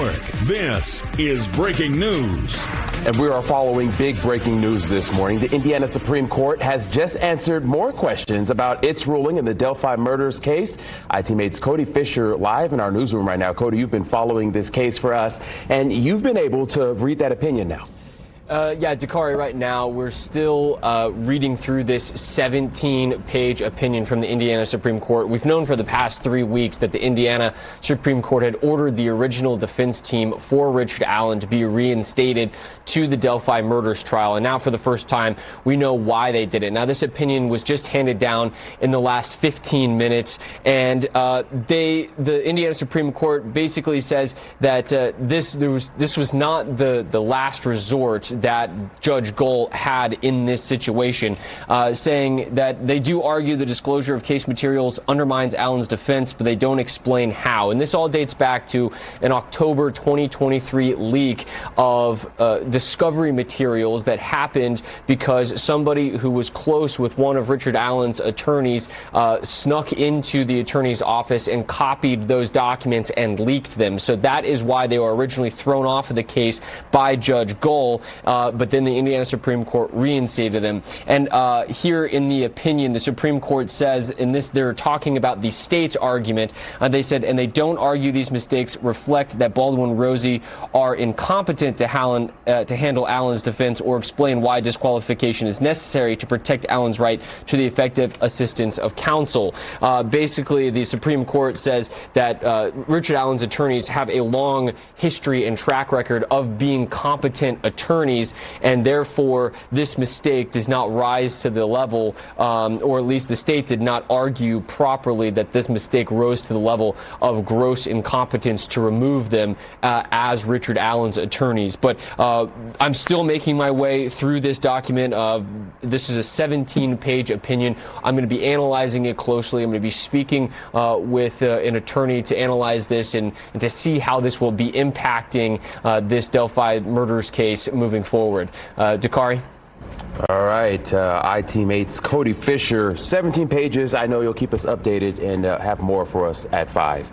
Network. This is Breaking News. And we are following big breaking news this morning. The Indiana Supreme Court has just answered more questions about its ruling in the Delphi murders case. iTeammates Cody Fisher live in our newsroom right now. Cody, you've been following this case for us, and you've been able to read that opinion now. Yeah, Dakari, right now we're still reading through this 17-page opinion from the Indiana Supreme Court. We've known for the past 3 weeks that the Indiana Supreme Court had ordered the original defense team for Richard Allen to be reinstated to the Delphi murders trial. And now for the first time, we know why they did it. Now, this opinion was just handed down in the last 15 minutes. And the Indiana Supreme Court basically says that this was not the last resort that Judge Gohl had in this situation, saying that they do argue the disclosure of case materials undermines Allen's defense, but they don't explain how. And this all dates back to an October 2023 leak of discovery materials that happened because somebody who was close with one of Richard Allen's attorneys snuck into the attorney's office and copied those documents and leaked them. So that is why they were originally thrown off of the case by Judge Gohl. But then the Indiana Supreme Court reinstated them. And here in the opinion, the Supreme Court says in this, they're talking about the state's argument. They said, and they don't argue these mistakes reflect that Baldwin and Rosie are incompetent to handle Allen's defense or explain why disqualification is necessary to protect Allen's right to the effective assistance of counsel. Basically, the Supreme Court says that Richard Allen's attorneys have a long history and track record of being competent attorneys, and therefore this mistake does not rise to the level, or at least the state did not argue properly that this mistake rose to the level of gross incompetence to remove them as Richard Allen's attorneys. But I'm still making my way through this document. This is a 17-page opinion. I'm going to be analyzing it closely. I'm going to be speaking with an attorney to analyze this and to see how this will be impacting this Delphi murders case moving forward. Dakari? All right, iTeammates Cody Fisher, 17 pages. I know you'll keep us updated and have more for us at 5.